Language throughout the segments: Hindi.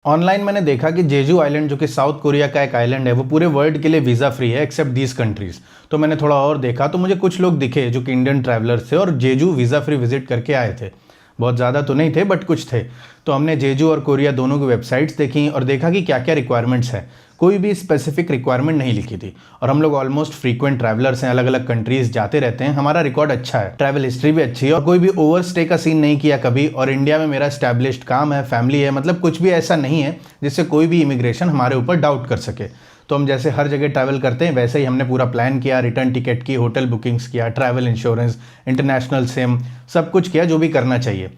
ऑनलाइन मैंने देखा कि जेजू आइलैंड जो कि साउथ कोरिया का एक आइलैंड है वो पूरे वर्ल्ड के लिए वीज़ा फ्री है एक्सेप्ट दीज कंट्रीज़। तो मैंने थोड़ा और देखा तो मुझे कुछ लोग दिखे जो कि इंडियन ट्रैवलर्स थे और जेजू वीज़ा फ्री विजिट करके आए थे। बहुत ज़्यादा तो नहीं थे बट कुछ थे। तो हमने जेजू और कोरिया दोनों की वेबसाइट्स देखी और देखा कि क्या क्या रिक्वायरमेंट्स है। कोई भी स्पेसिफिक रिक्वायरमेंट नहीं लिखी थी और हम लोग ऑलमोस्ट फ्रीक्वेंट ट्रैवलर्स हैं, अलग अलग कंट्रीज जाते रहते हैं, हमारा रिकॉर्ड अच्छा है, ट्रैवल हिस्ट्री भी अच्छी है और कोई भी ओवर स्टे का सीन नहीं किया कभी। और इंडिया में मेरा स्टैब्लिश्ड काम है, फैमिली है, मतलब कुछ भी ऐसा नहीं है जिससे कोई भी इमिग्रेशन हमारे ऊपर डाउट कर सके। तो हम जैसे हर जगह ट्रैवल करते हैं वैसे ही हमने पूरा प्लान किया, रिटर्न टिकट की, होटल बुकिंग्स किया, ट्रैवल इंश्योरेंस, इंटरनेशनल सिम, सब कुछ किया जो भी करना चाहिए।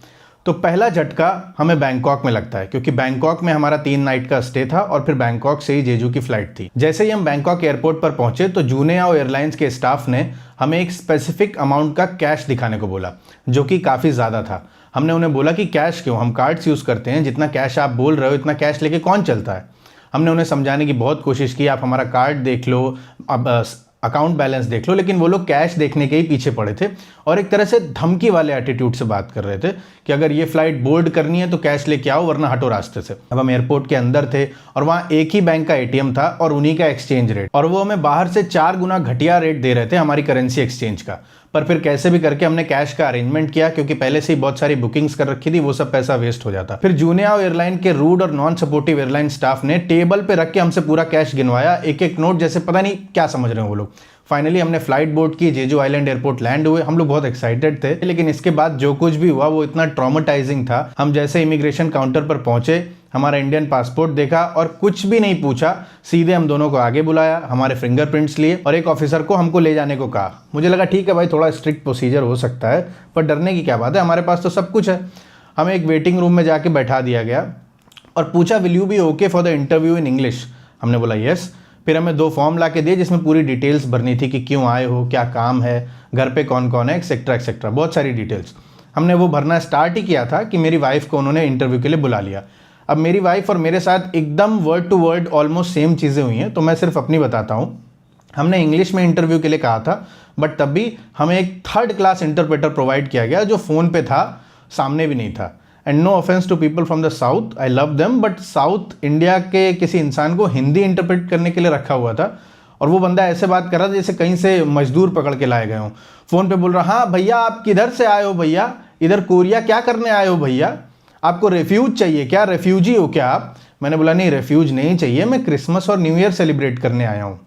तो पहला झटका हमें बैंकॉक में लगता है क्योंकि बैंकॉक में हमारा 3 नाइट का स्टे था और फिर बैंकॉक से ही जेजू की फ्लाइट थी। जैसे ही हम बैंकॉक एयरपोर्ट पर पहुंचे तो जूनिया एयरलाइंस के स्टाफ ने हमें एक स्पेसिफिक अमाउंट का कैश दिखाने को बोला जो कि काफ़ी ज़्यादा था। हमने उन्हें बोला कि कैश क्यों, हम कार्ड्स यूज़ करते हैं, जितना कैश आप बोल रहे हो इतना कैश लेके कौन चलता है। हमने उन्हें समझाने की बहुत कोशिश की, आप हमारा कार्ड देख लो, अब अकाउंट बैलेंस देख लो, लेकिन वो लोग कैश देखने के ही पीछे पड़े थे और एक तरह से धमकी वाले एटीट्यूड से बात कर रहे थे कि अगर ये फ्लाइट बोर्ड करनी है तो कैश लेके आओ वरना हटो रास्ते से। अब हम एयरपोर्ट के अंदर थे और वहाँ एक ही बैंक का एटीएम था और उन्हीं का एक्सचेंज रेट, और वो हमें बाहर से 4 गुना घटिया रेट दे रहे थे हमारी करेंसी एक्सचेंज का। पर फिर कैसे भी करके हमने कैश का अरेंजमेंट किया क्योंकि पहले से ही बहुत सारी बुकिंग्स कर रखी थी, वो सब पैसा वेस्ट हो जाता। फिर जूनिया एयरलाइन के रूड और नॉन सपोर्टिव एयरलाइन स्टाफ ने टेबल पे रख के हमसे पूरा कैश गिनवाया, एक एक नोट, जैसे पता नहीं क्या समझ रहे हैं वो लोग। फाइनली हमने फ्लाइट बोर्ड की, जेजू आइलैंड एयरपोर्ट लैंड हुए, हम लोग बहुत एक्साइटेड थे, लेकिन इसके बाद जो कुछ भी हुआ वो इतना ट्रॉमेटाइजिंग था। हम जैसे इमिग्रेशन काउंटर पर पहुंचे, हमारा इंडियन पासपोर्ट देखा और कुछ भी नहीं पूछा, सीधे हम दोनों को आगे बुलाया, हमारे फिंगरप्रिंट्स लिए और एक ऑफिसर को हमको ले जाने को कहा। मुझे लगा ठीक है भाई, थोड़ा स्ट्रिक्ट प्रोसीजर हो सकता है पर डरने की क्या बात है, हमारे पास तो सब कुछ है। हमें एक वेटिंग रूम में जाके बैठा दिया गया और पूछा will you be okay for the interview in English. हमने बोला यस। फिर हमें 2 फॉर्म ला के दिए जिसमें पूरी डिटेल्स भरनी थी कि क्यों आए हो, क्या काम है, घर पे कौन कौन है, एक्सेट्रा एक्सेट्रा, बहुत सारी डिटेल्स। हमने वो भरना स्टार्ट ही किया था कि मेरी वाइफ को उन्होंने इंटरव्यू के लिए बुला लिया। अब मेरी वाइफ और मेरे साथ एकदम word to word almost same चीज़ें हुई हैं, तो मैं सिर्फ अपनी बताता हूँ। हमने इंग्लिश में इंटरव्यू के लिए कहा था बट तब भी हमें एक 3rd क्लास इंटरप्रेटर प्रोवाइड किया गया जो फ़ोन पे था, सामने भी नहीं था। And no offence to people from the south, I love them, but South India के किसी इंसान को हिंदी इंटरप्रेट करने के लिए रखा हुआ था और वो बंदा ऐसे बात कर रहा था जैसे कहीं से मजदूर पकड़ के लाए गए हों। फ़ोन पे बोल रहा, हाँ भैया आप किधर से आए हो भैया, इधर कोरिया क्या करने आए हो भैया, आपको रेफ्यूज चाहिए क्या, रेफ्यूजी हो क्या आप। मैंने बोला नहीं रेफ्यूज नहीं चाहिए, मैं क्रिसमस और न्यू ईयर सेलिब्रेट करने आया हूँ।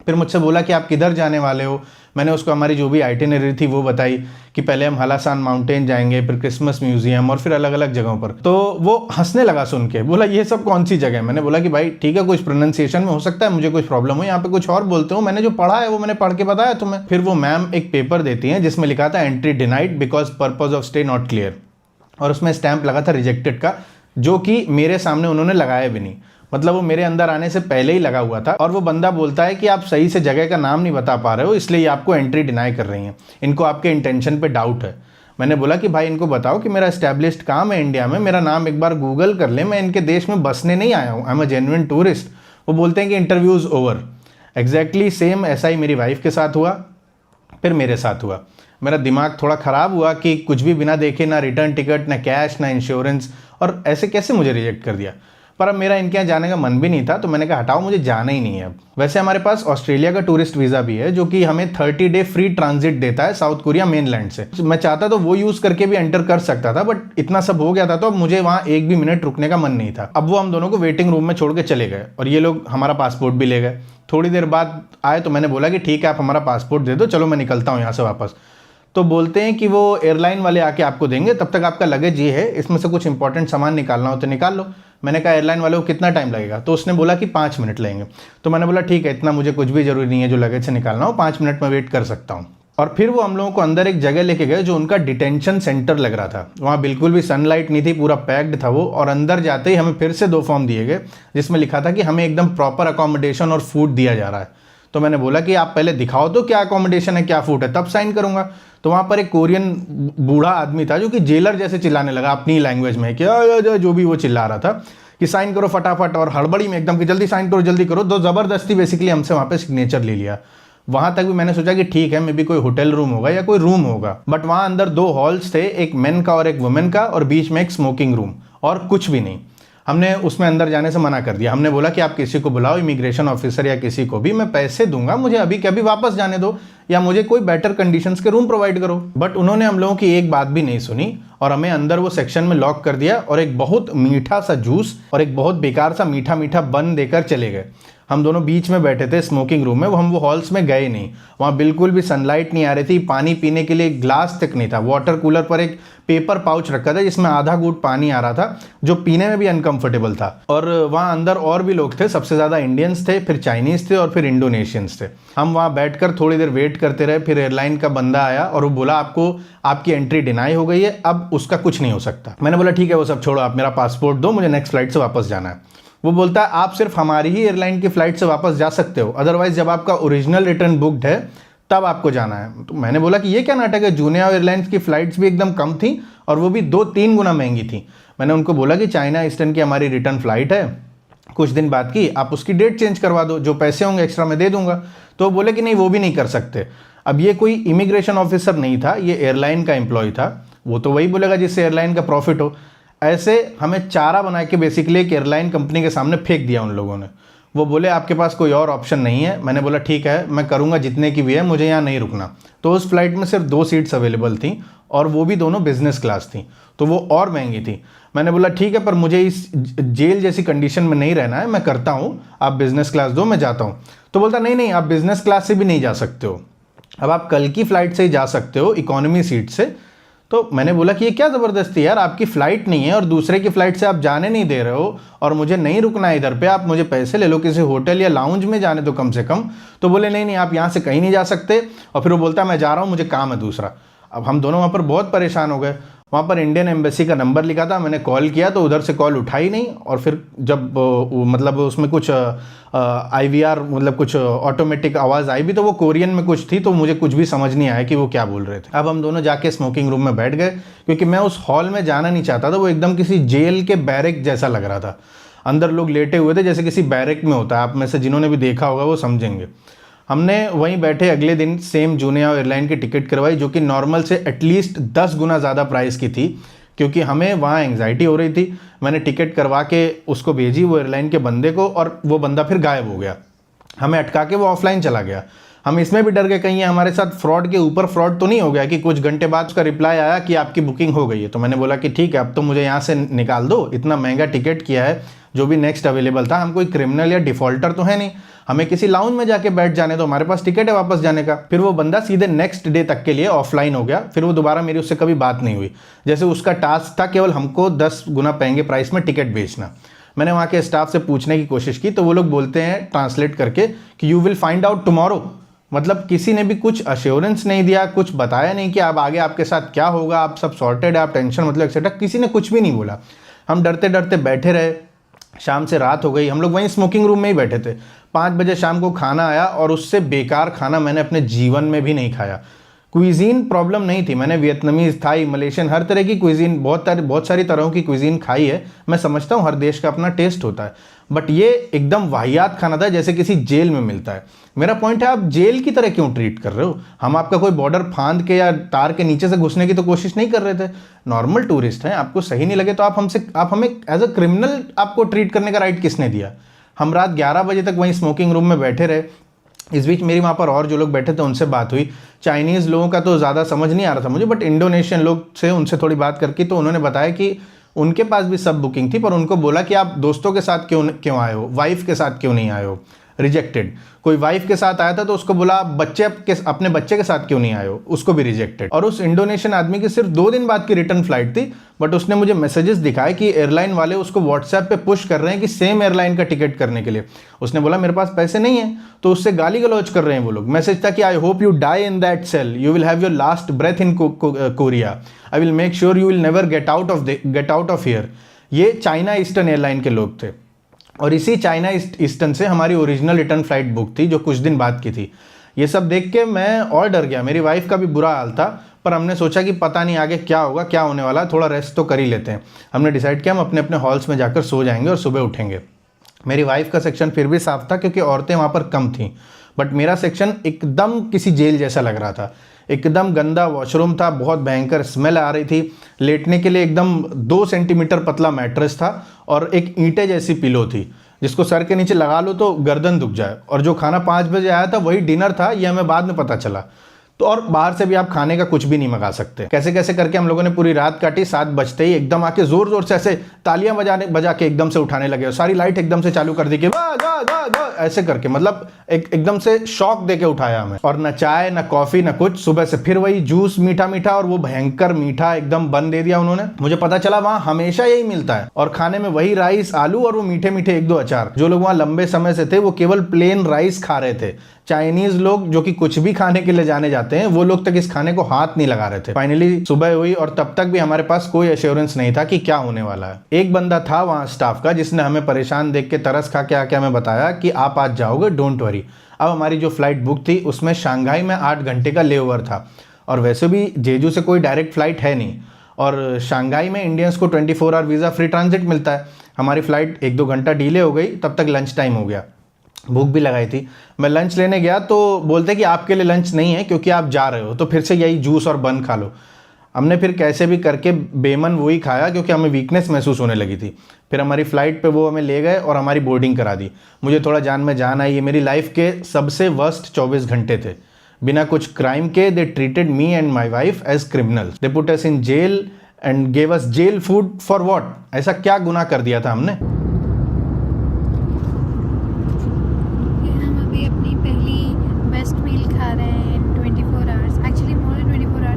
फिर मुझसे बोला कि आप किधर जाने वाले हो। मैंने उसको हमारी जो भी आइटिनरी थी वो बताई कि पहले हम हलासान माउंटेन जाएंगे, फिर क्रिसमस म्यूजियम और फिर अलग अलग जगहों पर। तो वो हंसने लगा सुन के, बोला ये सब कौन सी जगह है। मैंने बोला कि भाई ठीक है, कुछ प्रोनाउंसिएशन में हो सकता है मुझे कुछ प्रॉब्लम हो, यहाँ पे कुछ और बोलते हो, मैंने जो पढ़ा है वो मैंने पढ़ के बताया तुम्हें। फिर वो मैम एक पेपर देती हैं जिसमें लिखा था entry denied because purpose of stay not clear, और उसमें स्टैंप लगा था रिजेक्टेड का, जो कि मेरे सामने उन्होंने लगाया भी नहीं, मतलब वो मेरे अंदर आने से पहले ही लगा हुआ था। और वो बंदा बोलता है कि आप सही से जगह का नाम नहीं बता पा रहे हो इसलिए ये आपको एंट्री डिनाई कर रही हैं, इनको आपके इंटेंशन पे डाउट है। मैंने बोला कि भाई इनको बताओ कि मेरा एस्टैब्लिश्ड काम है इंडिया में, मेरा नाम एक बार गूगल कर ले, मैं इनके देश में बसने नहीं आया हूँ, I am a genuine tourist. वो बोलते हैं कि इंटरव्यूज ओवर। एग्जैक्टली सेम ऐसा ही मेरी वाइफ के साथ हुआ, फिर मेरे साथ हुआ। मेरा दिमाग थोड़ा ख़राब हुआ कि कुछ भी बिना देखे, ना रिटर्न टिकट, ना कैश, ना इंश्योरेंस, और ऐसे कैसे मुझे रिजेक्ट कर दिया। पर अब मेरा इनके यहाँ जाने का मन भी नहीं था तो मैंने कहा हटाओ, मुझे जाना ही नहीं है अब। वैसे हमारे पास ऑस्ट्रेलिया का टूरिस्ट वीज़ा भी है जो कि हमें 30 डे फ्री ट्रांजिट देता है साउथ कोरिया मेनलैंड से। मैं चाहता तो वो यूज़ करके भी एंटर कर सकता था बट इतना सब हो गया था तो अब मुझे वहाँ एक भी मिनट रुकने का मन नहीं था। अब वो हम दोनों को वेटिंग रूम में छोड़ के चले गए और ये लोग हमारा पासपोर्ट भी ले गए। थोड़ी देर बाद आए तो मैंने बोला कि ठीक है आप हमारा पासपोर्ट दे दो, चलो मैं निकलता हूँ यहाँ से वापस। तो बोलते हैं कि वो एयरलाइन वाले आके आपको देंगे, तब तक आपका लगेज ये है, इसमें से कुछ इंपॉर्टेंट सामान निकालना हो तो निकाल लो। मैंने कहा एयरलाइन वाले को कितना टाइम लगेगा, तो उसने बोला कि 5 मिनट लगेंगे। तो मैंने बोला ठीक है, इतना मुझे कुछ भी जरूरी नहीं है जो लगेज से निकालना हो, 5 मिनट में वेट कर सकता हूँ। और फिर वो हम लोगों को अंदर एक जगह लेके गए जो उनका डिटेंशन सेंटर लग रहा था। वहाँ बिल्कुल भी सनलाइट नहीं थी, पूरा पैक्ड था वो। और अंदर जाते ही हमें फिर से 2 फॉर्म दिए गए जिसमें लिखा था कि हमें एकदम प्रॉपर अकोमोडेशन और फूड दिया जा रहा है। तो मैंने बोला कि आप पहले दिखाओ तो क्या अकोमोडेशन है, क्या फूड है, तब साइन करूंगा। तो वहाँ पर एक कोरियन बूढ़ा आदमी था जो कि जेलर जैसे चिल्लाने लगा अपनी लैंग्वेज में, क्या जो भी वो चिल्ला रहा था कि साइन करो फटाफट, और हड़बड़ी में एकदम कि जल्दी साइन करो जल्दी करो। तो ज़बरदस्ती बेसिकली हमसे वहाँ पे सिग्नेचर ले लिया। वहाँ तक भी मैंने सोचा कि ठीक है, मे बी कोई होटल रूम होगा या कोई रूम होगा, बट वहाँ अंदर 2 हॉल्स थे, एक मेन का और एक वुमेन का, और बीच में एक स्मोकिंग रूम, और कुछ भी नहीं। हमने उसमें अंदर जाने से मना कर दिया। हमने बोला कि आप किसी को बुलाओ, इमिग्रेशन ऑफिसर या किसी को भी, मैं पैसे दूंगा, मुझे अभी के अभी वापस जाने दो या मुझे कोई बेटर कंडीशंस के रूम प्रोवाइड करो। बट उन्होंने हम लोगों की एक बात भी नहीं सुनी और हमें अंदर वो सेक्शन में लॉक कर दिया और एक बहुत मीठा सा जूस और एक बहुत बेकार सा मीठा मीठा बन देकर चले गए। हम दोनों बीच में बैठे थे स्मोकिंग रूम में, वो हॉल्स में गए नहीं। वहाँ बिल्कुल भी सनलाइट नहीं आ रही थी, पानी पीने के लिए ग्लास तक नहीं था। वाटर कूलर पर एक पेपर पाउच रखा था जिसमें आधा घूंट पानी आ रहा था, जो पीने में भी अनकंफर्टेबल था। और वहाँ अंदर और भी लोग थे, सबसे ज़्यादा इंडियंस थे, फिर चाइनीज़ थे और फिर इंडोनेशियंस थे। हम वहाँ बैठकर थोड़ी देर वेट करते रहे। फिर एयरलाइन का बंदा आया और वो बोला आपको आपकी एंट्री डिनाई हो गई है, अब उसका कुछ नहीं हो सकता। मैंने बोला ठीक है वो सब छोड़ो, आप मेरा पासपोर्ट दो, मुझे नेक्स्ट फ्लाइट से वापस जाना है। वो बोलता है आप सिर्फ हमारी ही एयरलाइन की फ़्लाइट से वापस जा सकते हो, अदरवाइज जब आपका ओरिजिनल रिटर्न बुकड है तब आपको जाना है। तो मैंने बोला कि ये क्या नाटक है, जूनिया एयरलाइंस की फ़्लाइट्स भी एकदम कम थी और वो भी 2-3 गुना महंगी थी। मैंने उनको बोला कि चाइना ईस्टर्न की हमारी रिटर्न फ़्लाइट है कुछ दिन बाद की, आप उसकी डेट चेंज करवा दो, जो पैसे होंगे एक्स्ट्रा मैं दे दूंगा। तो बोले कि नहीं वो भी नहीं कर सकते। अब ये कोई इमिग्रेशन ऑफिसर नहीं था, ये एयरलाइन का एम्प्लॉय था, वो तो वही बोलेगा जिससे एयरलाइन का प्रॉफिट हो। ऐसे हमें चारा बना के बेसिकली एक एयरलाइन कंपनी के सामने फेंक दिया उन लोगों ने। वो बोले आपके पास कोई और ऑप्शन नहीं है। मैंने बोला ठीक है मैं करूँगा जितने की भी है, मुझे यहाँ नहीं रुकना। तो उस फ्लाइट में सिर्फ 2 सीट्स अवेलेबल थी और वो भी दोनों बिजनेस क्लास थी, तो वो और महंगी थी। मैंने बोला ठीक है पर मुझे इस जेल जैसी कंडीशन में नहीं रहना है, मैं करता हूँ, आप बिजनेस क्लास दो, मैं जाता हूँ। तो बोलता नहीं नहीं आप बिजनेस क्लास से भी नहीं जा सकते हो, अब आप कल की फ़्लाइट से ही जा सकते हो इकोनॉमी सीट से। तो मैंने बोला कि ये क्या ज़बरदस्ती यार, आपकी फ़्लाइट नहीं है और दूसरे की फ़्लाइट से आप जाने नहीं दे रहे हो और मुझे नहीं रुकना है इधर पे, आप मुझे पैसे ले लो, किसी होटल या लाउंज में जाने दो कम से कम। तो बोले नहीं नहीं आप यहाँ से कहीं नहीं जा सकते। और फिर वो बोलता है मैं जा रहा हूँ, मुझे काम है दूसरा। अब हम दोनों वहाँ पर बहुत परेशान हो गए। वहाँ पर इंडियन एम्बेसी का नंबर लिखा था, मैंने कॉल किया तो उधर से कॉल उठाई नहीं। और फिर जब मतलब उसमें कुछ IVR मतलब कुछ ऑटोमेटिक आवाज़ आई भी तो वो कोरियन में कुछ थी, तो मुझे कुछ भी समझ नहीं आया कि वो क्या बोल रहे थे। अब हम दोनों जाके स्मोकिंग रूम में बैठ गए क्योंकि मैं उस हॉल में जाना नहीं चाहता था। वो एकदम किसी जेल के बैरक जैसा लग रहा था, अंदर लोग लेटे हुए थे जैसे किसी बैरक में होता है। आप में से जिन्होंने भी देखा होगा वो समझेंगे। हमने वहीं बैठे अगले दिन सेम जूनिया एयरलाइन की टिकट करवाई, जो कि नॉर्मल से एटलीस्ट 10 गुना ज़्यादा प्राइस की थी, क्योंकि हमें वहाँ एंग्जाइटी हो रही थी। मैंने टिकट करवा के उसको भेजी वो एयरलाइन के बंदे को, और वो बंदा फिर गायब हो गया, हमें अटका के वो ऑफलाइन चला गया। हम इसमें भी डर गए कहीं हमारे साथ फ्रॉड के ऊपर फ्रॉड तो नहीं हो गया, कि कुछ घंटे बाद उसका रिप्लाई आया कि आपकी बुकिंग हो गई है। तो मैंने बोला कि ठीक है अब तो मुझे यहाँ से निकाल दो, इतना महंगा टिकट किया है, जो भी नेक्स्ट अवेलेबल था, हम कोई क्रिमिनल या डिफॉल्टर तो है नहीं, हमें किसी लाउंज में जाके बैठ जाने दो, हमारे पास टिकट है वापस जाने का। फिर वो बंदा सीधे नेक्स्ट डे तक के लिए ऑफलाइन हो गया। फिर वो दोबारा मेरी उससे कभी बात नहीं हुई। जैसे उसका टास्क था केवल हमको 10 गुना महंगे प्राइस में टिकट बेचना। मैंने वहाँ के स्टाफ से पूछने की कोशिश की तो वो लोग बोलते हैं ट्रांसलेट करके कि you will find out tomorrow. मतलब किसी ने भी कुछ अश्योरेंस नहीं दिया, कुछ बताया नहीं कि अब आगे आपके साथ क्या होगा, आप सब सॉर्टेड है, आप टेंशन मतलब एक्सेट्रा, किसी ने कुछ भी नहीं बोला। हम डरते डरते बैठे रहे। शाम से रात हो गई, हम लोग वहीं स्मोकिंग रूम में ही बैठे थे। 5 बजे शाम को खाना आया और उससे बेकार खाना मैंने अपने जीवन में भी नहीं खाया। क्विजीन प्रॉब्लम नहीं थी, मैंने वियतनामीज, थाई, मलेशियन, हर तरह की क्विजीन, बहुत सारी तरह की क्विजीन खाई है। मैं समझता हूँ हर देश का अपना टेस्ट होता है, बट ये एकदम वाहियात खाना था जैसे किसी जेल में मिलता है। मेरा पॉइंट है आप जेल की तरह क्यों ट्रीट कर रहे हो? हम आपका कोई बॉर्डर फांद के या तार के नीचे से घुसने की तो कोशिश नहीं कर रहे थे, नॉर्मल टूरिस्ट हैं। आपको सही नहीं लगे तो आप हमें एज अ क्रिमिनल आपको ट्रीट करने का राइट किसने दिया? हम रात 11 बजे तक वहीं स्मोकिंग रूम में बैठे रहे। इस बीच मेरी वहाँ पर और जो लोग बैठे थे उनसे बात हुई। चाइनीज़ लोगों का तो ज़्यादा समझ नहीं आ रहा था मुझे, बट इंडोनेशियन लोग से उनसे थोड़ी बात करके तो उन्होंने बताया कि उनके पास भी सब बुकिंग थी, पर उनको बोला कि आप दोस्तों के साथ क्यों आए हो, वाइफ के साथ क्यों नहीं आए हो, रिजेक्टेड। कोई वाइफ के साथ आया था तो उसको बोला अपने बच्चे के साथ क्यों नहीं आए हो, उसको भी रिजेक्टेड। और उस इंडोनेशियन आदमी की सिर्फ 2 दिन बाद की रिटर्न फ्लाइट थी, बट उसने मुझे मैसेजेस दिखाए कि एयरलाइन वाले उसको व्हाट्सएप पे पुश कर रहे हैं कि सेम एयरलाइन का टिकट करने के लिए। उसने बोला मेरे पास पैसे नहीं है, तो उससे गाली गलौज कर रहे हैं वो लोग। मैसेज था कि I hope you die in that cell, you will have your last breath in Korea, I will make sure you will never get out of here. ये चाइना ईस्टर्न एयरलाइन के लोग थे, और इसी चाइना ईस्टर्न से हमारी ओरिजिनल रिटर्न फ्लाइट बुक थी जो कुछ दिन बाद की थी। ये सब देख के मैं और डर गया, मेरी वाइफ का भी बुरा हाल था, पर हमने सोचा कि पता नहीं आगे क्या होगा, क्या होने वाला, थोड़ा रेस्ट तो कर ही लेते हैं। हमने डिसाइड किया हम अपने अपने हॉल्स में जाकर सो जाएंगे और सुबह उठेंगे। मेरी वाइफ का सेक्शन फिर भी साफ था क्योंकि औरतें वहाँ पर कम थीं, बट मेरा सेक्शन एकदम किसी जेल जैसा लग रहा था। एकदम गंदा वॉशरूम था, बहुत भयंकर स्मेल आ रही थी। लेटने के लिए एकदम 2 सेंटीमीटर पतला मैट्रेस था और एक ईंटे जैसी पिलो थी जिसको सर के नीचे लगा लो तो गर्दन दुख जाए। और जो खाना 5 बजे आया था वही डिनर था, ये हमें बाद में पता चला। तो और बाहर से भी आप खाने का कुछ भी नहीं मंगा सकते। कैसे कैसे करके हम लोगों ने पूरी रात काटी। 7 बजते ही एकदम आके जोर जोर से ऐसे तालियां बजा के एकदम से उठाने लगे और सारी लाइट एकदम से चालू कर दी कि वाह वाह वाह वाह ऐसे करके, मतलब एकदम से शॉक देके उठाया हमें। और न चाय न कॉफी न कुछ, सुबह से फिर वही जूस मीठा मीठा, और वो भयंकर मीठा एकदम बंद दे दिया उन्होंने। मुझे पता चला वहां हमेशा यही मिलता है और खाने में वही राइस आलू और वो मीठे मीठे 1-2 अचार। जो लोग वहां लंबे समय से थे वो केवल प्लेन राइस खा रहे थे। चाइनीज लोग जो कि कुछ भी खाने के लिए जाने जाते हैं, वो लोग तक इस खाने को हाथ नहीं लगा रहे थे। फाइनली सुबह हुई और तब तक भी हमारे पास कोई एश्योरेंस नहीं था कि क्या होने वाला है। एक बंदा था वहां स्टाफ का जिसने हमें परेशान देख के तरस खा के आके हमें बताया कि आप आज जाओगे, डोंट वरी। अब हमारी जो फ्लाइट बुक थी उसमें शंघाई में 8 घंटे का लेओवर था और वैसे भी जेजू से कोई डायरेक्ट फ्लाइट है नहीं और शंघाई में इंडियंस को 24 आवर वीज़ा फ्री ट्रांजिट मिलता है। हमारी फ्लाइट 1-2 घंटा डिले हो गई, तब तक लंच टाइम हो गया। भूख भी लगाई थी। मैं लंच लेने गया तो बोलते कि आपके लिए लंच नहीं है क्योंकि आप जा रहे हो, तो फिर से यही जूस और बन खा लो। हमने फिर कैसे भी करके बेमन वही खाया क्योंकि हमें वीकनेस महसूस होने लगी थी। फिर हमारी फ़्लाइट पे वो हमें ले गए और हमारी बोर्डिंग करा दी। मुझे थोड़ा जान में जान आई। ये मेरी लाइफ के सबसे वर्स्ट 24 घंटे थे। बिना कुछ क्राइम के they treated me and my wife as criminals. They put us in jail and gave us jail food for what? ऐसा क्या गुनाह कर दिया था हमने?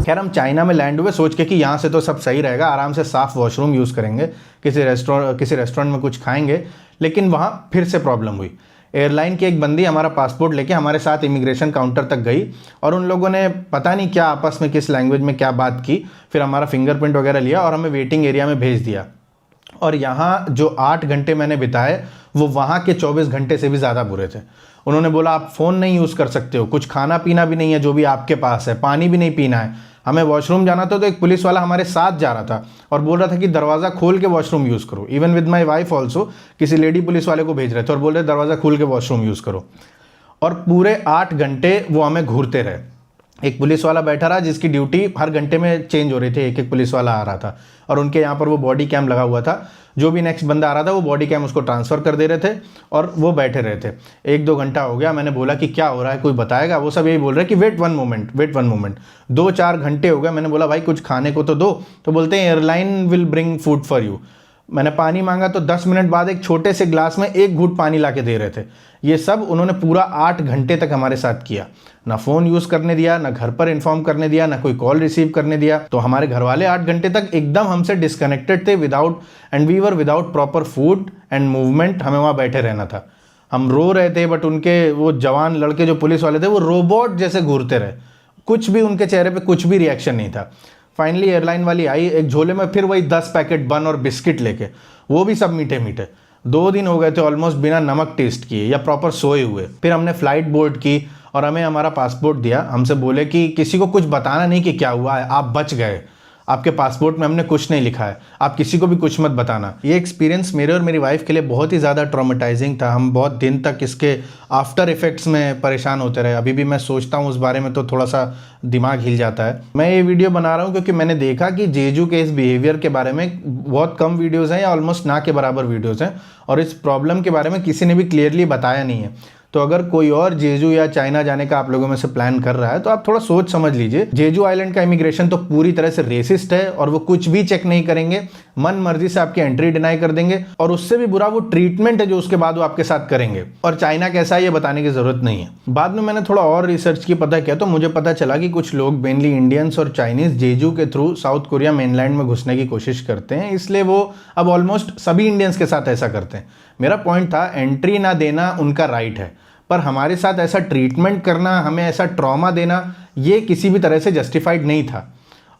खैर हम चाइना में लैंड हुए सोच के कि यहाँ से तो सब सही रहेगा, आराम से साफ वॉशरूम यूज़ करेंगे, किसी रेस्टोरेंट में कुछ खाएंगे। लेकिन वहाँ फिर से प्रॉब्लम हुई। एयरलाइन की एक बंदी हमारा पासपोर्ट लेके हमारे साथ इमिग्रेशन काउंटर तक गई और उन लोगों ने पता नहीं क्या आपस में किस लैंग्वेज में क्या बात की। फिर हमारा फिंगरप्रिंट वगैरह लिया और हमें वेटिंग एरिया में भेज दिया। और यहाँ जो 8 घंटे मैंने बिताए वो वहाँ के 24 घंटे से भी ज़्यादा बुरे थे। उन्होंने बोला आप फ़ोन नहीं यूज़ कर सकते हो, कुछ खाना पीना भी नहीं है जो भी आपके पास है, पानी भी नहीं पीना है। हमें वॉशरूम जाना था तो एक पुलिस वाला हमारे साथ जा रहा था और बोल रहा था कि दरवाज़ा खोल के वॉशरूम यूज़ करो। Even with my wife also किसी लेडी पुलिस वाले को भेज रहे थे और बोल रहे दरवाज़ा खोल के वॉशरूम यूज़ करो। और पूरे 8 घंटे वो हमें घूरते रहे। एक पुलिस वाला बैठा रहा जिसकी ड्यूटी हर घंटे में चेंज हो रही थी, एक पुलिस वाला आ रहा था और उनके यहाँ पर वो बॉडी कैम लगा हुआ था। जो भी नेक्स्ट बंदा आ रहा था वो बॉडी कैम उसको ट्रांसफ़र कर दे रहे थे और वो बैठे रहे थे। 1-2 घंटा हो गया। मैंने बोला कि क्या हो रहा है, कोई बताएगा? वो सब यही बोल रहे हैं कि वेट वन मोमेंट। 2-4 घंटे हो गए। मैंने बोला भाई कुछ खाने को तो दो। तो बोलते हैं airline will bring food for you. मैंने पानी मांगा तो 10 मिनट बाद एक छोटे से ग्लास में 1 घूंट पानी ला के दे रहे थे। ये सब उन्होंने पूरा 8 घंटे तक हमारे साथ किया। ना फ़ोन यूज़ करने दिया, ना घर पर इन्फॉर्म करने दिया, ना कोई कॉल रिसीव करने दिया। तो हमारे घर वाले 8 घंटे तक एकदम हमसे डिस्कनेक्टेड थे, we were without proper food and movement. हमें वहाँ बैठे रहना था। हम रो रहे थे बट उनके वो जवान लड़के जो पुलिस वाले थे वो रोबोट जैसे घूरते रहे। कुछ भी उनके चेहरे पे कुछ भी रिएक्शन नहीं था। फाइनली एयरलाइन वाली आई एक झोले में फिर वही 10 पैकेट बन और बिस्किट लेके, वो भी सब मीठे मीठे। 2 दिन हो गए थे ऑलमोस्ट बिना नमक टेस्ट किए या प्रॉपर सोए हुए। फिर हमने फ़्लाइट बोर्ड की और हमें हमारा पासपोर्ट दिया। हमसे बोले कि किसी को कुछ बताना नहीं कि क्या हुआ है, आप बच गए। आपके पासपोर्ट में हमने कुछ नहीं लिखा है, आप किसी को भी कुछ मत बताना। ये एक्सपीरियंस मेरे और मेरी वाइफ के लिए बहुत ही ज़्यादा ट्रॉमेटाइजिंग था। हम बहुत दिन तक इसके आफ्टर इफ़ेक्ट्स में परेशान होते रहे। अभी भी मैं सोचता हूँ उस बारे में तो थोड़ा सा दिमाग हिल जाता है। मैं ये वीडियो बना रहा हूँ क्योंकि मैंने देखा कि जेजू के इस बिहेवियर के बारे में बहुत कम वीडियोज़ हैं या ऑलमोस्ट ना के बराबर वीडियोज़ हैं और इस प्रॉब्लम के बारे में किसी ने भी क्लियरली बताया नहीं है। तो अगर कोई और जेजू या चाइना जाने का आप लोगों में से प्लान कर रहा है तो आप थोड़ा सोच समझ लीजिए। जेजू आइलैंड का इमिग्रेशन तो पूरी तरह से रेसिस्ट है और वो कुछ भी चेक नहीं करेंगे, मन मर्जी से आपकी एंट्री डिनाई कर देंगे और उससे भी बुरा वो ट्रीटमेंट है जो उसके बाद वो आपके साथ करेंगे। और चाइना कैसा है ये बताने की जरूरत नहीं है। बाद में मैंने थोड़ा और रिसर्च की, पता किया तो मुझे पता चला कि कुछ लोग मेनली इंडियंस और चाइनीज जेजू के थ्रू साउथ कोरिया मेनलैंड में घुसने की कोशिश करते हैं, इसलिए वो अब ऑलमोस्ट सभी इंडियंस के साथ ऐसा करते हैं। मेरा पॉइंट था एंट्री ना देना उनका राइट है, पर हमारे साथ ऐसा ट्रीटमेंट करना, हमें ऐसा ट्रॉमा देना, ये किसी भी तरह से जस्टिफाइड नहीं था।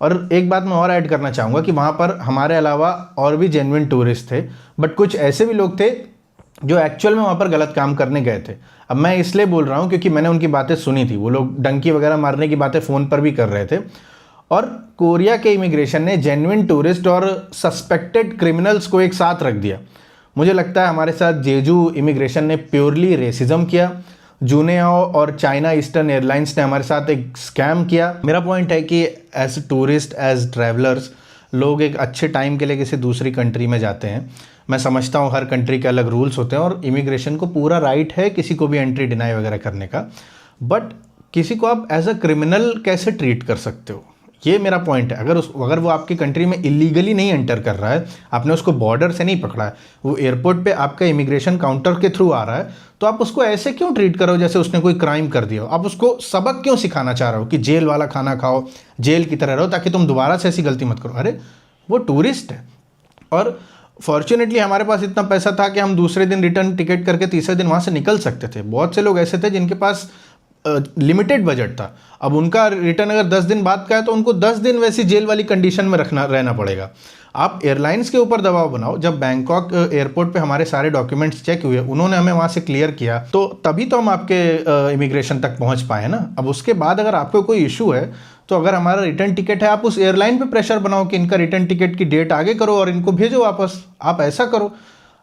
और एक बात मैं और ऐड करना चाहूँगा कि वहाँ पर हमारे अलावा और भी जेन्युइन टूरिस्ट थे, बट कुछ ऐसे भी लोग थे जो एक्चुअल में वहाँ पर गलत काम करने गए थे। अब मैं इसलिए बोल रहा हूँ क्योंकि मैंने उनकी बातें सुनी थी। वो लोग डंकी वगैरह मारने की बातें फ़ोन पर भी कर रहे थे। और कोरिया के इमिग्रेशन ने जेन्युइन टूरिस्ट और सस्पेक्टेड क्रिमिनल्स को एक साथ रख दिया। मुझे लगता है हमारे साथ जेजू इमिग्रेशन ने प्योरली रेसिज्म किया। जुनेओ और चाइना ईस्टर्न एयरलाइंस ने हमारे साथ एक स्कैम किया। मेरा पॉइंट है कि एज टूरिस्ट, एज ट्रैवलर्स, लोग एक अच्छे टाइम के लिए किसी दूसरी कंट्री में जाते हैं। मैं समझता हूँ हर कंट्री के अलग रूल्स होते हैं और इमिग्रेशन को पूरा राइट है किसी को भी एंट्री डिनाई वगैरह करने का, बट किसी को आप एज अ क्रिमिनल कैसे ट्रीट कर सकते हो, ये मेरा पॉइंट है। अगर वो आपकी कंट्री में इलीगली नहीं एंटर कर रहा है, आपने उसको बॉर्डर से नहीं पकड़ा है, वो एयरपोर्ट पे आपका इमिग्रेशन काउंटर के थ्रू आ रहा है, तो आप उसको ऐसे क्यों ट्रीट करो जैसे उसने कोई क्राइम कर दिया हो? आप उसको सबक क्यों सिखाना चाह रहे हो कि जेल वाला खाना खाओ, जेल की तरह रहो, ताकि तुम दोबारा से ऐसी गलती मत करो? अरे वो टूरिस्ट है। और फॉर्चुनेटली हमारे पास इतना पैसा था कि हम दूसरे दिन रिटर्न टिकट करके तीसरे दिन वहाँ से निकल सकते थे। बहुत से लोग ऐसे थे जिनके पास लिमिटेड बजट था, अब उनका रिटर्न अगर 10 दिन बाद का है तो उनको 10 दिन वैसी जेल वाली कंडीशन में रहना पड़ेगा। आप एयरलाइंस के ऊपर दबाव बनाओ। जब बैंकॉक एयरपोर्ट पे हमारे सारे डॉक्यूमेंट्स चेक हुए, उन्होंने हमें वहाँ से क्लियर किया, तो तभी तो हम आपके इमिग्रेशन तक पहुँच पाए ना। अब उसके बाद अगर आपको कोई इशू है, तो अगर हमारा रिटर्न टिकट है, आप उस एयरलाइन पे प्रेशर बनाओ कि इनका रिटर्न टिकट की डेट आगे करो और इनको भेजो वापस। आप ऐसा करो,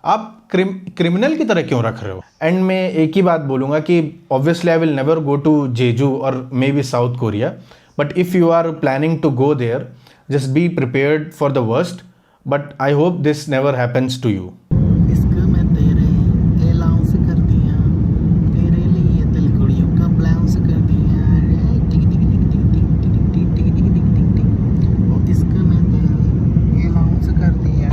आप क्रिमिनल की तरह क्यों रख रहे हो? एंड में एक ही बात बोलूँगा कि obviously I will never go to Jeju और maybe South Korea, but if you are planning to go there, just be prepared for the worst, but I hope this never happens to you. इसको मैं तेरे अलाउंस कर दिया, तेरे लिए दिल कुड़ियों का ब्लाउंस कर दिया, टिक टिक टिक टिक टिक टिक टिक टिक टिक टिक टिक। और इसको मैं तेरे अलाउंस कर दिया,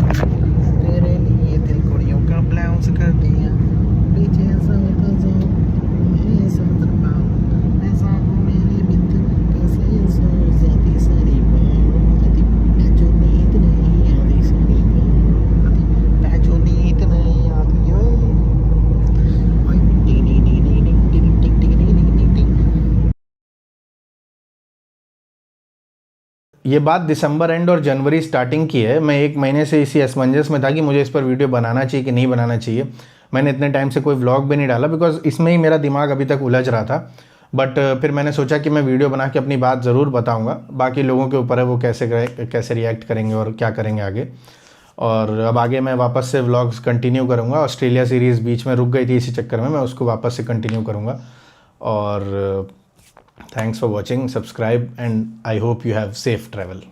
तेरे लिए दिल कुड़ियों का ब्लाउंस कर दिया। पीछे समुद्र जाओ, मैं समुद्र पाऊँ, ऐसा हो मेरे मित्र, कैसे सो जाती सारी बात, जो नींद नहीं आती सारी बात, जो नींद नहीं आती हो। ओए T T T T T T T T T T T. ये बात दिसंबर एंड और जनवरी स्टार्टिंग की है। मैं एक महीने से इसी असमंजस में था कि मुझे इस पर वीडियो बनाना चाहिए कि नहीं बनाना चाहिए। मैंने इतने टाइम से कोई व्लॉग भी नहीं डाला बिकॉज इसमें ही मेरा दिमाग अभी तक उलझ रहा था। बट फिर मैंने सोचा कि मैं वीडियो बना के अपनी बात ज़रूर बताऊंगा। बाकी लोगों के ऊपर है वो कैसे रिएक्ट करेंगे और क्या करेंगे आगे। और अब आगे मैं वापस से व्लॉग्स कंटिन्यू करूँगा। ऑस्ट्रेलिया सीरीज़ बीच में रुक गई थी, इसी चक्कर में मैं उसको वापस से कंटिन्यू करूँगा। और thanks for watching, subscribe, and I hope you have safe travel.